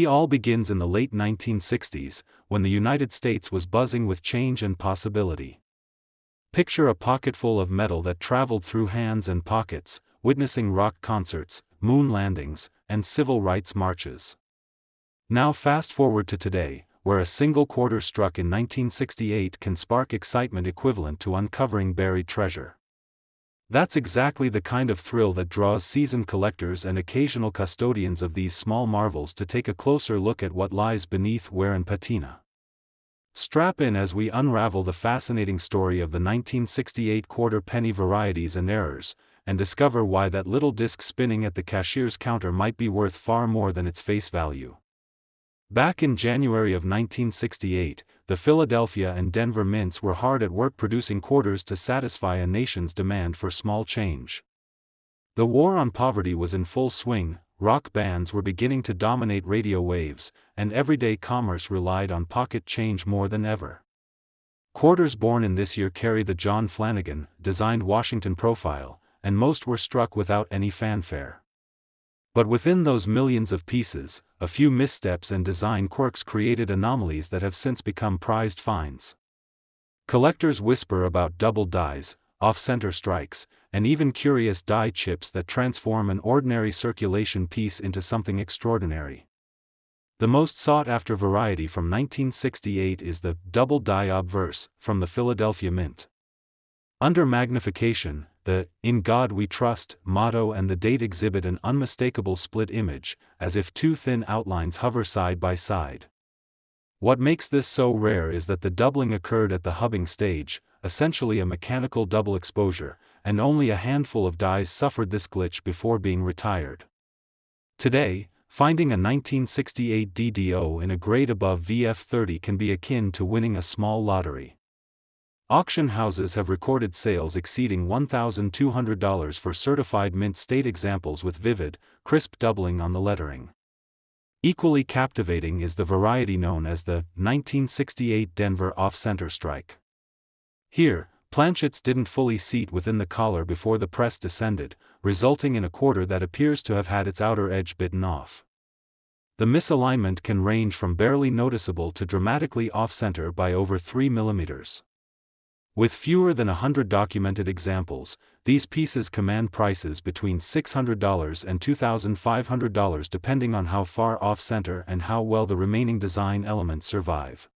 All begins in the late 1960s, when the United States was buzzing with change and possibility. Picture a pocketful of metal that traveled through hands and pockets, witnessing rock concerts, moon landings, and civil rights marches. Now fast forward to today, where a single quarter struck in 1968 can spark excitement equivalent to uncovering buried treasure. That's exactly the kind of thrill that draws seasoned collectors and occasional custodians of these small marvels to take a closer look at what lies beneath wear and patina. Strap in as we unravel the fascinating story of the 1968 quarter penny varieties and errors, and discover why that little disc spinning at the cashier's counter might be worth far more than its face value. Back in January of 1968, the Philadelphia and Denver mints were hard at work producing quarters to satisfy a nation's demand for small change. The war on poverty was in full swing, rock bands were beginning to dominate radio waves, and everyday commerce relied on pocket change more than ever. Quarters born in this year carry the John Flanagan designed Washington profile, and most were struck without any fanfare. But within those millions of pieces, a few missteps and design quirks created anomalies that have since become prized finds. Collectors whisper about double dies, off-center strikes, and even curious die chips that transform an ordinary circulation piece into something extraordinary. The most sought-after variety from 1968 is the double die obverse from the Philadelphia Mint. Under magnification, the "In God We Trust" motto and the date exhibit an unmistakable split image, as if two thin outlines hover side by side. What makes this so rare is that the doubling occurred at the hubbing stage, essentially a mechanical double exposure, and only a handful of dies suffered this glitch before being retired. Today, finding a 1968 DDO in a grade above VF30 can be akin to winning a small lottery. Auction houses have recorded sales exceeding $1,200 for certified mint state examples with vivid, crisp doubling on the lettering. Equally captivating is the variety known as the 1968 Denver off-center strike. Here, planchets didn't fully seat within the collar before the press descended, resulting in a quarter that appears to have had its outer edge bitten off. The misalignment can range from barely noticeable to dramatically off-center by over 3 mm. With fewer than 100 documented examples, these pieces command prices between $600 and $2,500 depending on how far off-center and how well the remaining design elements survive.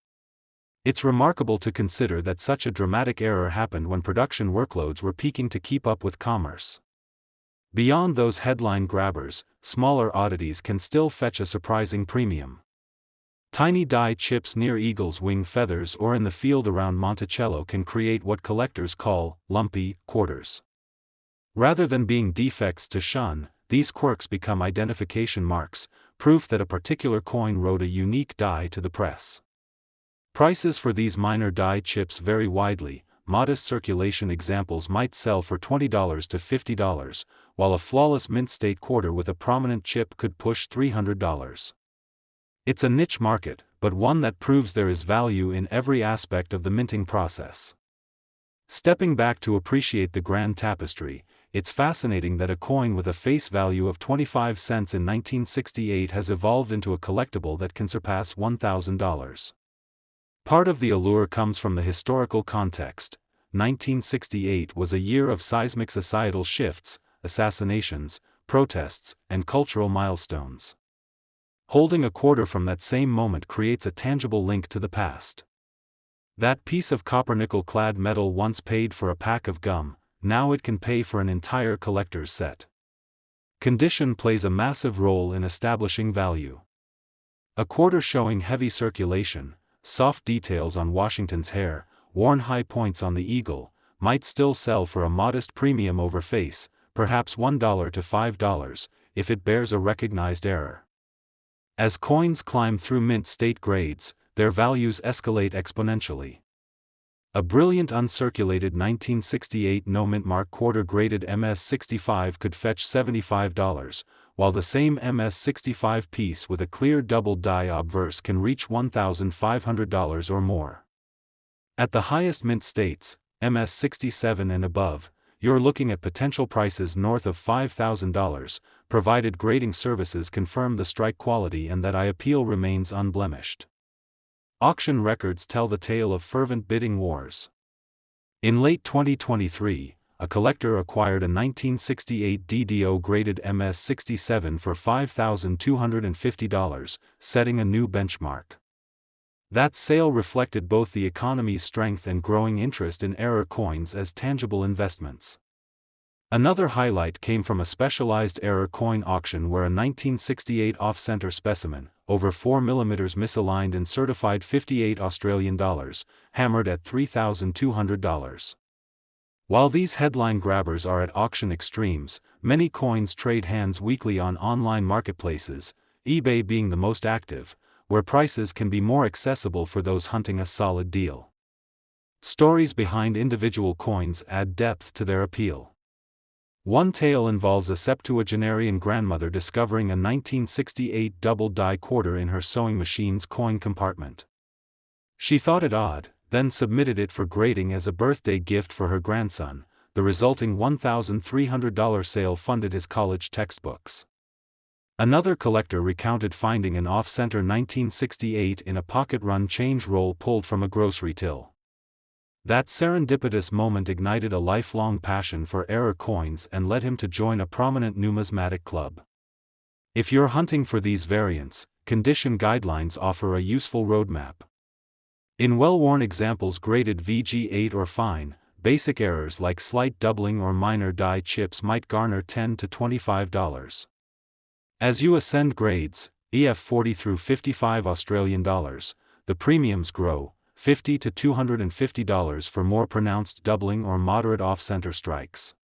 It's remarkable to consider that such a dramatic error happened when production workloads were peaking to keep up with commerce. Beyond those headline grabbers, smaller oddities can still fetch a surprising premium. Tiny die chips near eagle's wing feathers or in the field around Monticello can create what collectors call lumpy quarters. Rather than being defects to shun, these quirks become identification marks, proof that a particular coin wrote a unique die to the press. Prices for these minor die chips vary widely. Modest circulation examples might sell for $20 to $50, while a flawless mint state quarter with a prominent chip could push $300. It's a niche market, but one that proves there is value in every aspect of the minting process. Stepping back to appreciate the grand tapestry, it's fascinating that a coin with a face value of 25 cents in 1968 has evolved into a collectible that can surpass $1,000. Part of the allure comes from the historical context. 1968 was a year of seismic societal shifts, assassinations, protests, and cultural milestones. Holding a quarter from that same moment creates a tangible link to the past. That piece of copper-nickel-clad metal once paid for a pack of gum, now it can pay for an entire collector's set. Condition plays a massive role in establishing value. A quarter showing heavy circulation, soft details on Washington's hair, worn high points on the eagle, might still sell for a modest premium over face, perhaps $1 to $5, if it bears a recognized error. As coins climb through mint state grades, their values escalate exponentially. A brilliant uncirculated 1968 no-mint mark quarter graded MS-65 could fetch $75, while the same MS-65 piece with a clear double die obverse can reach $1,500 or more. At the highest mint states, MS-67 and above, you're looking at potential prices north of $5,000, provided grading services confirm the strike quality and that eye appeal remains unblemished. Auction records tell the tale of fervent bidding wars. In late 2023, a collector acquired a 1968 DDO-graded MS-67 for $5,250, setting a new benchmark. That sale reflected both the economy's strength and growing interest in error coins as tangible investments. Another highlight came from a specialized error coin auction where a 1968 off-center specimen, over 4 mm misaligned and certified $58, hammered at $3,200. While these headline grabbers are at auction extremes, many coins trade hands weekly on online marketplaces, eBay being the most active, where prices can be more accessible for those hunting a solid deal. Stories behind individual coins add depth to their appeal. One tale involves a septuagenarian grandmother discovering a 1968 double-die quarter in her sewing machine's coin compartment. She thought it odd, then submitted it for grading as a birthday gift for her grandson. The resulting $1,300 sale funded his college textbooks. Another collector recounted finding an off-center 1968 in a pocket-run change roll pulled from a grocery till. That serendipitous moment ignited a lifelong passion for error coins and led him to join a prominent numismatic club. If you're hunting for these variants, condition guidelines offer a useful roadmap. In well-worn examples graded VG8 or fine, basic errors like slight doubling or minor die chips might garner $10 to $25. As you ascend grades, EF40 through $55, the premiums grow, $50 to $250 for more pronounced doubling or moderate off-center strikes.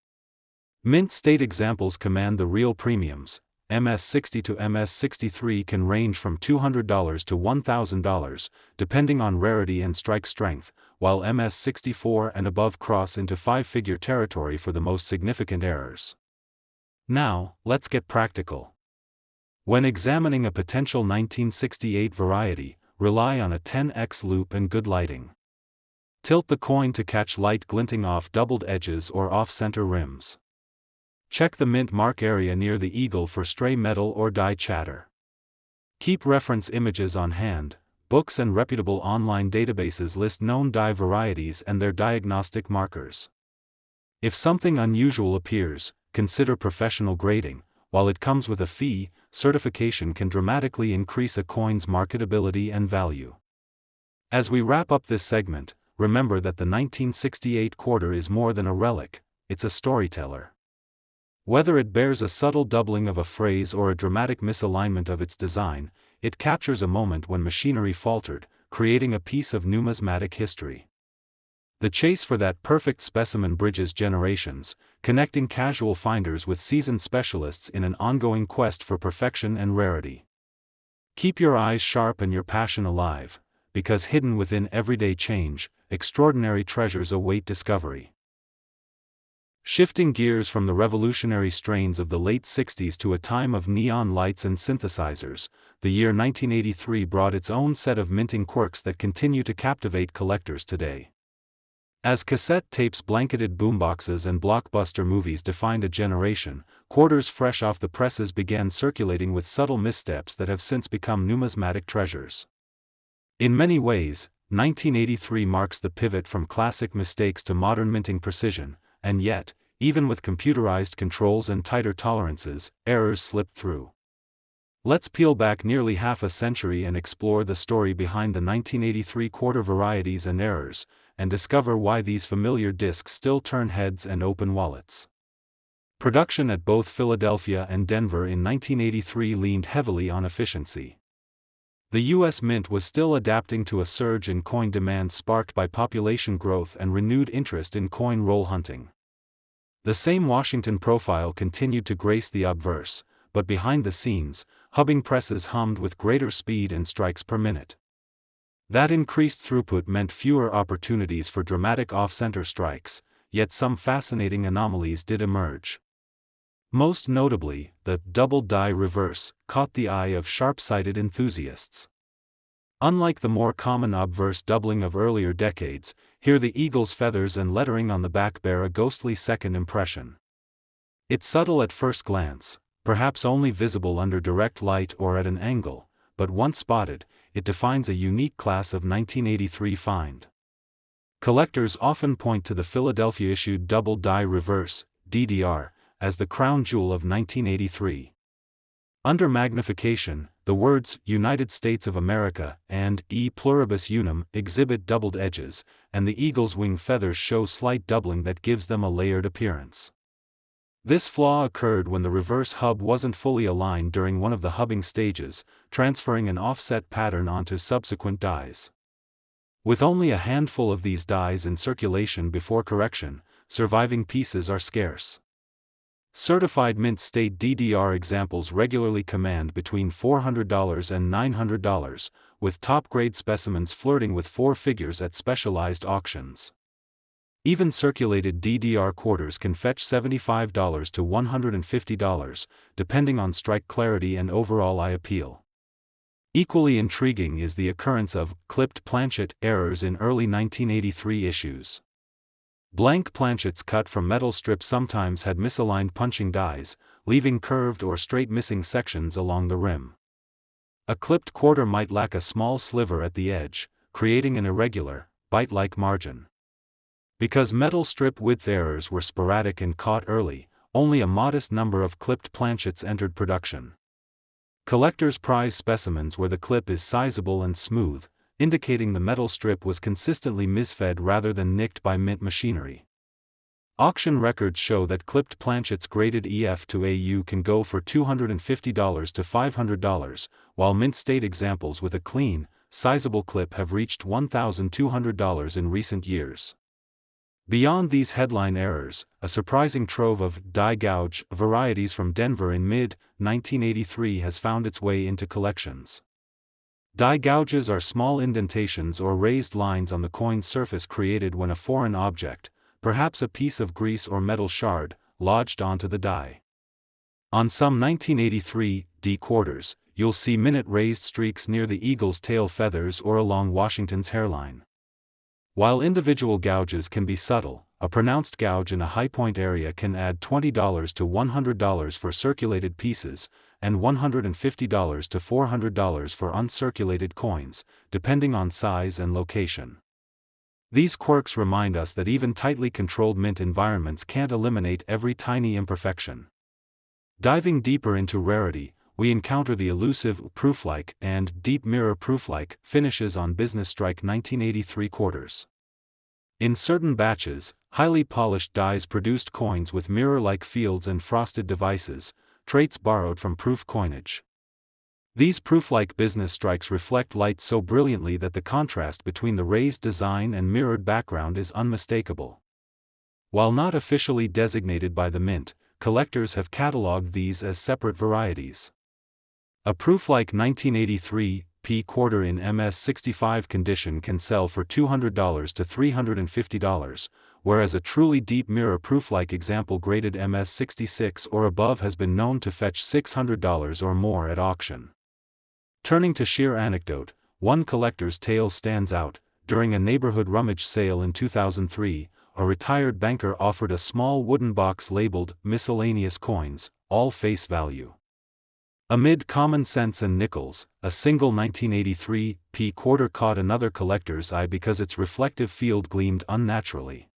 Mint state examples command the real premiums. MS-60 to MS-63 can range from $200 to $1,000, depending on rarity and strike strength, while MS-64 and above cross into five-figure territory for the most significant errors. Now, let's get practical. When examining a potential 1968 variety, rely on a 10x loupe and good lighting. Tilt the coin to catch light glinting off doubled edges or off-center rims. Check the mint mark area near the eagle for stray metal or die chatter. Keep reference images on hand. Books and reputable online databases list known die varieties and their diagnostic markers. If something unusual appears, consider professional grading. While it comes with a fee, certification can dramatically increase a coin's marketability and value. As we wrap up this segment, remember that the 1968 quarter is more than a relic, it's a storyteller. Whether it bears a subtle doubling of a phrase or a dramatic misalignment of its design, it captures a moment when machinery faltered, creating a piece of numismatic history. The chase for that perfect specimen bridges generations, connecting casual finders with seasoned specialists in an ongoing quest for perfection and rarity. Keep your eyes sharp and your passion alive, because hidden within everyday change, extraordinary treasures await discovery. Shifting gears from the revolutionary strains of the late 60s to a time of neon lights and synthesizers, the year 1983 brought its own set of minting quirks that continue to captivate collectors today. As cassette tapes blanketed boomboxes and blockbuster movies defined a generation, quarters fresh off the presses began circulating with subtle missteps that have since become numismatic treasures. In many ways, 1983 marks the pivot from classic mistakes to modern minting precision, and yet, even with computerized controls and tighter tolerances, errors slipped through. Let's peel back nearly half a century and explore the story behind the 1983 quarter varieties and errors, and discover why these familiar discs still turn heads and open wallets. Production at both Philadelphia and Denver in 1983 leaned heavily on efficiency. The U.S. Mint was still adapting to a surge in coin demand sparked by population growth and renewed interest in coin roll hunting. The same Washington profile continued to grace the obverse, but behind the scenes, hubbing presses hummed with greater speed and strikes per minute. That increased throughput meant fewer opportunities for dramatic off-center strikes, yet some fascinating anomalies did emerge. Most notably, the double die reverse caught the eye of sharp-sighted enthusiasts. Unlike the more common obverse doubling of earlier decades, here the eagle's feathers and lettering on the back bear a ghostly second impression. It's subtle at first glance, perhaps only visible under direct light or at an angle, but once spotted, it defines a unique class of 1983 find. Collectors often point to the Philadelphia-issued Double Die Reverse, DDR, as the crown jewel of 1983. Under magnification, the words United States of America and E pluribus unum exhibit doubled edges, and the eagle's wing feathers show slight doubling that gives them a layered appearance. This flaw occurred when the reverse hub wasn't fully aligned during one of the hubbing stages, transferring an offset pattern onto subsequent dies. With only a handful of these dies in circulation before correction, surviving pieces are scarce. Certified mint state DDR examples regularly command between $400 and $900, with top-grade specimens flirting with four figures at specialized auctions. Even circulated DDR quarters can fetch $75 to $150, depending on strike clarity and overall eye appeal. Equally intriguing is the occurrence of clipped planchet errors in early 1983 issues. Blank planchets cut from metal strips sometimes had misaligned punching dies, leaving curved or straight missing sections along the rim. A clipped quarter might lack a small sliver at the edge, creating an irregular, bite-like margin. Because metal strip width errors were sporadic and caught early, only a modest number of clipped planchets entered production. Collectors prize specimens where the clip is sizable and smooth, indicating the metal strip was consistently misfed rather than nicked by mint machinery. Auction records show that clipped planchets graded EF to AU can go for $250 to $500, while mint state examples with a clean, sizable clip have reached $1,200 in recent years. Beyond these headline errors, a surprising trove of die gouge varieties from Denver in mid-1983 has found its way into collections. Die gouges are small indentations or raised lines on the coin's surface created when a foreign object, perhaps a piece of grease or metal shard, lodged onto the die. On some 1983 D quarters, you'll see minute raised streaks near the eagle's tail feathers or along Washington's hairline. While individual gouges can be subtle, a pronounced gouge in a high point area can add $20 to $100 for circulated pieces, and $150 to $400 for uncirculated coins, depending on size and location. These quirks remind us that even tightly controlled mint environments can't eliminate every tiny imperfection. Diving deeper into rarity, we encounter the elusive proof-like and deep mirror proof-like finishes on business strike 1983 quarters. In certain batches, highly polished dies produced coins with mirror-like fields and frosted devices, traits borrowed from proof coinage. These proof-like business strikes reflect light so brilliantly that the contrast between the raised design and mirrored background is unmistakable. While not officially designated by the mint, collectors have catalogued these as separate varieties. A proof-like 1983 P quarter in MS65 condition can sell for $200 to $350, whereas a truly deep mirror proof-like example graded MS66 or above has been known to fetch $600 or more at auction. Turning to sheer anecdote, one collector's tale stands out. During a neighborhood rummage sale in 2003, a retired banker offered a small wooden box labeled miscellaneous coins, all face value. Amid common cents and nickels, a single 1983 P quarter caught another collector's eye because its reflective field gleamed unnaturally.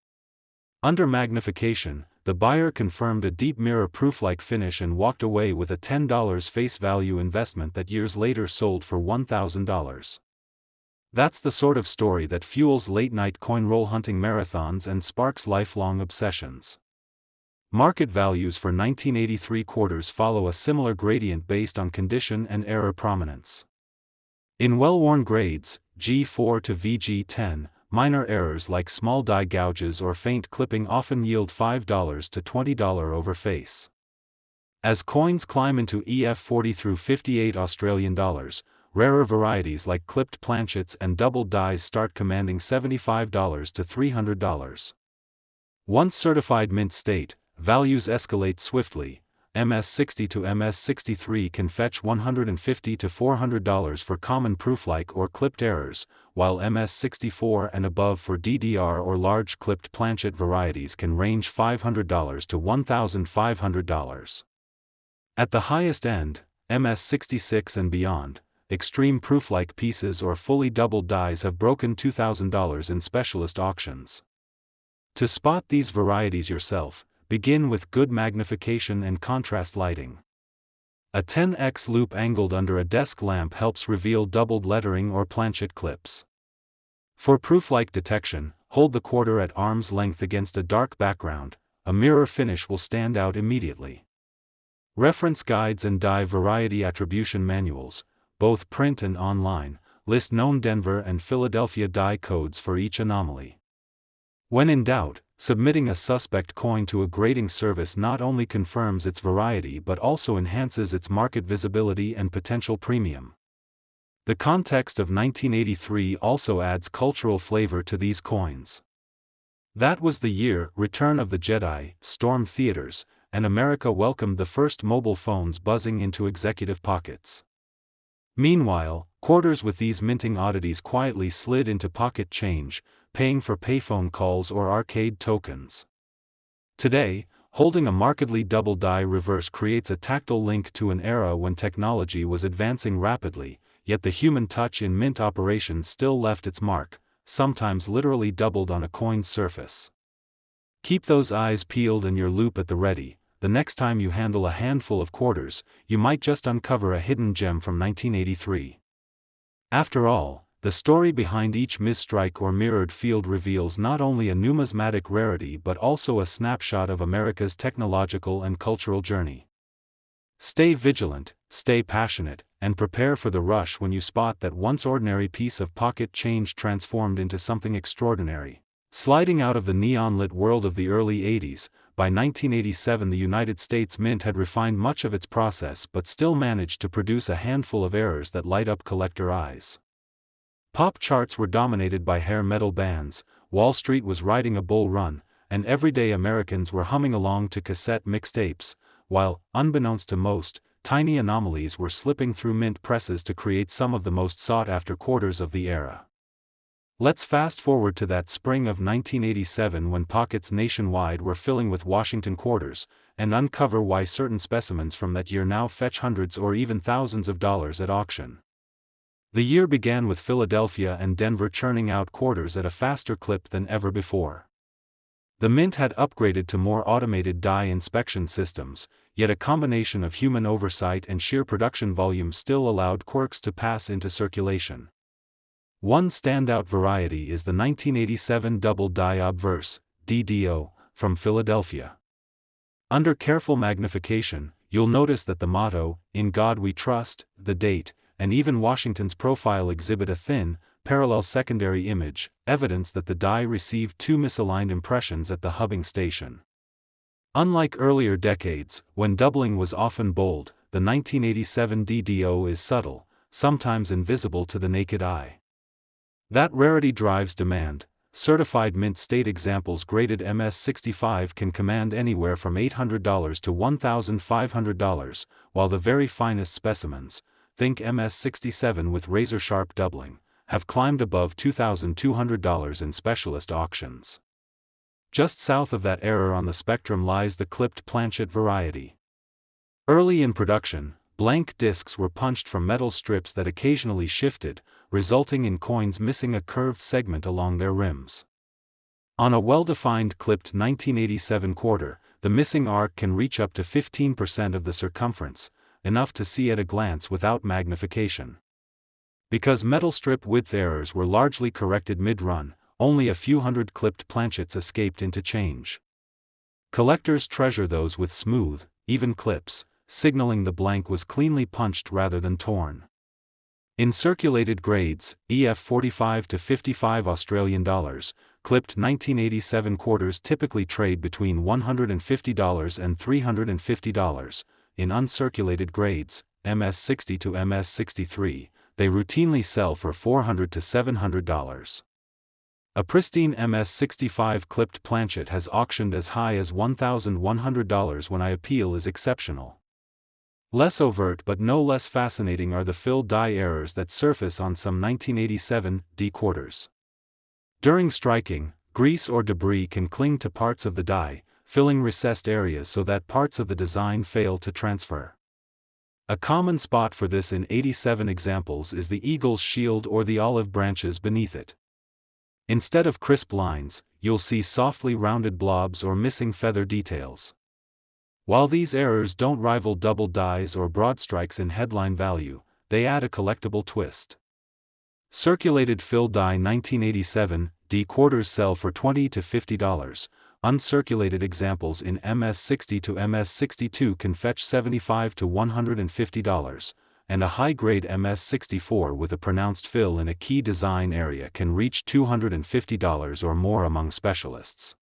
Under magnification, the buyer confirmed a deep mirror proof-like finish and walked away with a $10 face value investment that years later sold for $1,000. That's the sort of story that fuels late-night coin roll hunting marathons and sparks lifelong obsessions. Market values for 1983 quarters follow a similar gradient based on condition and error prominence. In well-worn grades, G4 to VG10, minor errors like small die gouges or faint clipping often yield $5 to $20 over face. As coins climb into EF40 through 58 Australian dollars, rarer varieties like clipped planchets and double dies start commanding $75 to $300. Once certified mint state, values escalate swiftly, MS60 to MS63 can fetch $150 to $400 for common proof-like or clipped errors, while MS64 and above for DDR or large clipped planchet varieties can range $500 to $1,500. At the highest end, MS66 and beyond, extreme proof-like pieces or fully doubled dies have broken $2,000 in specialist auctions. To spot these varieties yourself, begin with good magnification and contrast lighting. A 10x loop angled under a desk lamp helps reveal doubled lettering or planchet clips. For proof-like detection, hold the quarter at arm's length against a dark background. A mirror finish will stand out immediately. Reference guides and die variety attribution manuals, both print and online, list known Denver and Philadelphia die codes for each anomaly. When in doubt, submitting a suspect coin to a grading service not only confirms its variety but also enhances its market visibility and potential premium. The context of 1983 also adds cultural flavor to these coins. That was the year Return of the Jedi stormed theaters, and America welcomed the first mobile phones buzzing into executive pockets. Meanwhile, quarters with these minting oddities quietly slid into pocket change, paying for payphone calls or arcade tokens. Today, holding a markedly double die reverse creates a tactile link to an era when technology was advancing rapidly, yet the human touch in mint operations still left its mark, sometimes literally doubled on a coin's surface. Keep those eyes peeled and your loop at the ready. The next time you handle a handful of quarters, you might just uncover a hidden gem from 1983. After all, the story behind each misstrike or mirrored field reveals not only a numismatic rarity but also a snapshot of America's technological and cultural journey. Stay vigilant, stay passionate, and prepare for the rush when you spot that once ordinary piece of pocket change transformed into something extraordinary. Sliding out of the neon-lit world of the early 80s, by 1987 the United States Mint had refined much of its process but still managed to produce a handful of errors that light up collector eyes. Pop charts were dominated by hair metal bands, Wall Street was riding a bull run, and everyday Americans were humming along to cassette mixtapes, while, unbeknownst to most, tiny anomalies were slipping through mint presses to create some of the most sought-after quarters of the era. Let's fast forward to that spring of 1987 when pockets nationwide were filling with Washington quarters, and uncover why certain specimens from that year now fetch hundreds or even thousands of dollars at auction. The year began with Philadelphia and Denver churning out quarters at a faster clip than ever before. The Mint had upgraded to more automated die inspection systems, yet a combination of human oversight and sheer production volume still allowed quirks to pass into circulation. One standout variety is the 1987 Double Die Obverse, DDO, from Philadelphia. Under careful magnification, you'll notice that the motto, "In God We Trust," the date, and even Washington's profile exhibit a thin, parallel secondary image, evidence that the die received two misaligned impressions at the hubbing station. Unlike earlier decades, when doubling was often bold, the 1987 DDO is subtle, sometimes invisible to the naked eye. That rarity drives demand. Certified mint state examples graded MS65 can command anywhere from $800 to $1,500, while the very finest specimens, think MS67 with razor-sharp doubling, have climbed above $2,200 in specialist auctions. Just south of that error on the spectrum lies the clipped planchet variety. Early in production, blank discs were punched from metal strips that occasionally shifted, resulting in coins missing a curved segment along their rims. On a well-defined clipped 1987 quarter, the missing arc can reach up to 15% of the circumference, enough to see at a glance without magnification. Because metal strip width errors were largely corrected mid-run, only a few hundred clipped planchets escaped into change. Collectors treasure those with smooth, even clips, signaling the blank was cleanly punched rather than torn. In circulated grades, EF 45 to 55 Australian dollars, clipped 1987 quarters typically trade between $150 and $350. In uncirculated grades, MS60 to MS63, they routinely sell for $400 to $700. A pristine MS-65 clipped planchet has auctioned as high as $1,100 when appeal is exceptional. Less overt but no less fascinating are the fill die errors that surface on some 1987 D quarters. During striking, grease or debris can cling to parts of the die, filling recessed areas so that parts of the design fail to transfer. A common spot for this in 87 examples is the eagle's shield or the olive branches beneath it. Instead of crisp lines, you'll see softly rounded blobs or missing feather details. While these errors don't rival double dies or broad strikes in headline value, they add a collectible twist. Circulated fill die 1987 D quarters sell for $20 to $50. Uncirculated examples in MS-60 to MS-62 can fetch $75 to $150, and a high-grade MS-64 with a pronounced fill in a key design area can reach $250 or more among specialists.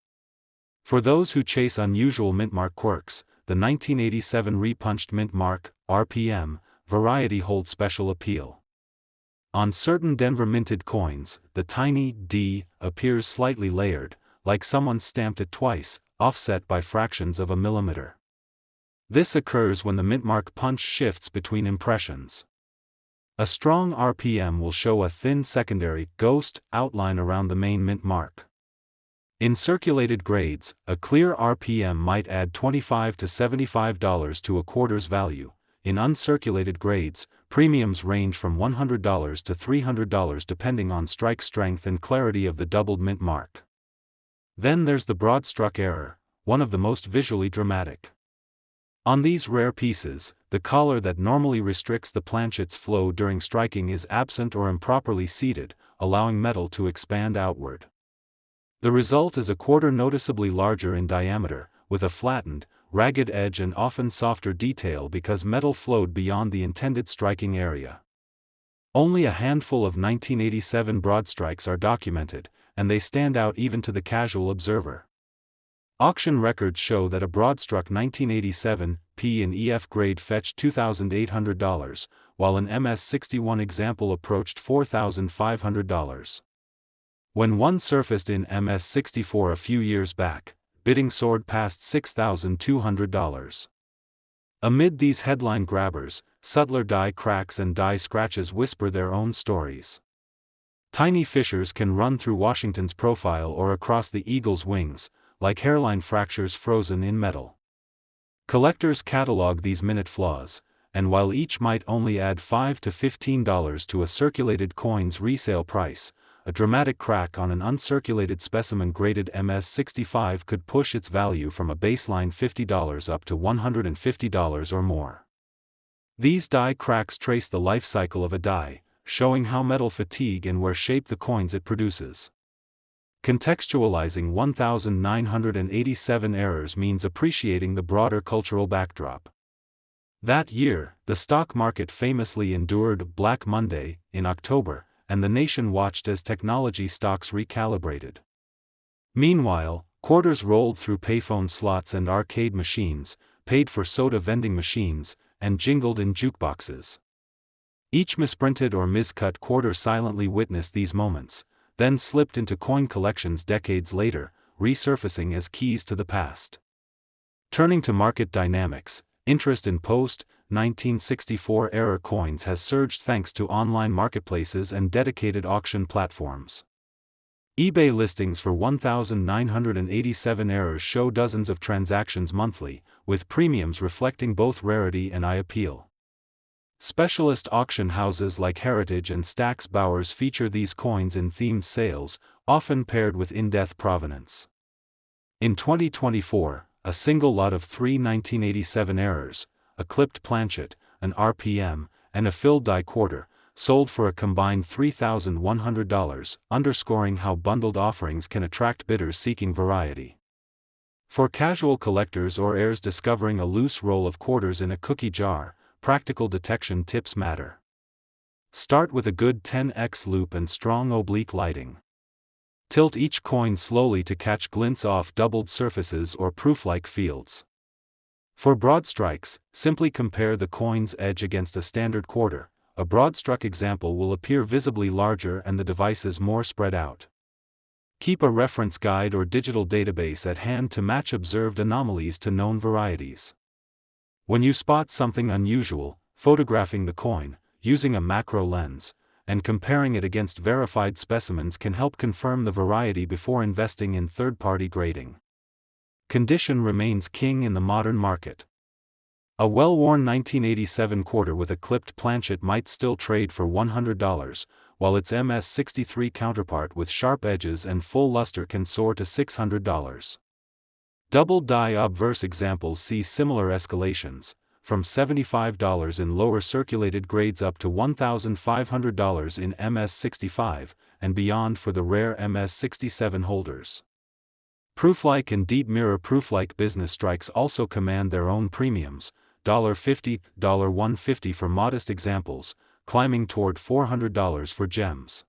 For those who chase unusual mintmark quirks, the 1987 repunched mintmark, RPM, variety holds special appeal. On certain Denver minted coins, the tiny D appears slightly layered, like someone stamped it twice, offset by fractions of a millimeter. This occurs when the mintmark punch shifts between impressions. A strong RPM will show a thin secondary ghost outline around the main mintmark. In circulated grades, a clear RPM might add $25 to $75 to a quarter's value. In uncirculated grades, premiums range from $100 to $300 depending on strike strength and clarity of the doubled mintmark. Then there's the broad struck error, one of the most visually dramatic. On these rare pieces, the collar that normally restricts the planchet's flow during striking is absent or improperly seated, allowing metal to expand outward. The result is a quarter noticeably larger in diameter, with a flattened, ragged edge and often softer detail because metal flowed beyond the intended striking area. Only a handful of 1987 broad strikes are documented, and they stand out even to the casual observer. Auction records show that a broad-struck 1987 P and EF grade fetched $2,800, while an MS-61 example approached $4,500. When one surfaced in MS-64 a few years back, bidding soared past $6,200. Amid these headline grabbers, subtler die cracks and die scratches whisper their own stories. Tiny fissures can run through Washington's profile or across the eagle's wings, like hairline fractures frozen in metal. Collectors catalog these minute flaws, and while each might only add $5 to $15 to a circulated coin's resale price, a dramatic crack on an uncirculated specimen graded MS-65 could push its value from a baseline $50 up to $150 or more. These die cracks trace the life cycle of a die, showing how metal fatigue and wear shape the coins it produces. Contextualizing 1987 errors means appreciating the broader cultural backdrop. That year, the stock market famously endured Black Monday in October, and the nation watched as technology stocks recalibrated. Meanwhile, quarters rolled through payphone slots and arcade machines, paid for soda vending machines, and jingled in jukeboxes. Each misprinted or miscut quarter silently witnessed these moments, then slipped into coin collections decades later, resurfacing as keys to the past. Turning to market dynamics, interest in post-1964 era coins has surged thanks to online marketplaces and dedicated auction platforms. eBay listings for 1987 errors show dozens of transactions monthly, with premiums reflecting both rarity and eye appeal. Specialist auction houses like Heritage and Stack's Bowers feature these coins in themed sales, often paired with in-depth provenance. In 2024, a single lot of 1987 errors, a clipped planchet, an RPM, and a filled die quarter, sold for a combined $3,100, underscoring how bundled offerings can attract bidders seeking variety. For casual collectors or heirs discovering a loose roll of quarters in a cookie jar, practical detection tips matter. Start with a good 10x loop and strong oblique lighting. Tilt each coin slowly to catch glints off doubled surfaces or proof-like fields. For broad strikes, simply compare the coin's edge against a standard quarter. A broad struck example will appear visibly larger and the devices more spread out. Keep a reference guide or digital database at hand to match observed anomalies to known varieties. When you spot something unusual, photographing the coin, using a macro lens, and comparing it against verified specimens can help confirm the variety before investing in third-party grading. Condition remains king in the modern market. A well-worn 1987 quarter with a clipped planchet might still trade for $100, while its MS-63 counterpart with sharp edges and full luster can soar to $600. Double die obverse examples see similar escalations, from $75 in lower circulated grades up to $1,500 in MS-65, and beyond for the rare MS-67 holders. Proof-like and deep mirror proof-like business strikes also command their own premiums, $50, $150 for modest examples, climbing toward $400 for gems.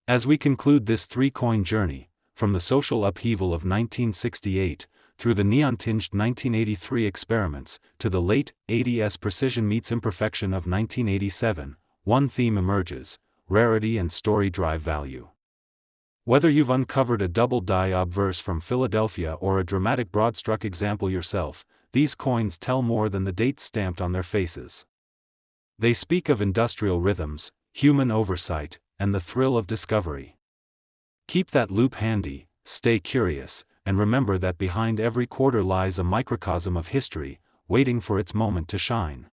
As we conclude this three-coin journey, from the social upheaval of 1968, through the neon-tinged 1983 experiments, to the late 80s precision meets imperfection of 1987, one theme emerges: rarity and story drive value. Whether you've uncovered a double die obverse from Philadelphia or a dramatic broad-struck example yourself, these coins tell more than the dates stamped on their faces. They speak of industrial rhythms, human oversight, and the thrill of discovery. Keep that loop handy, stay curious, and remember that behind every quarter lies a microcosm of history, waiting for its moment to shine.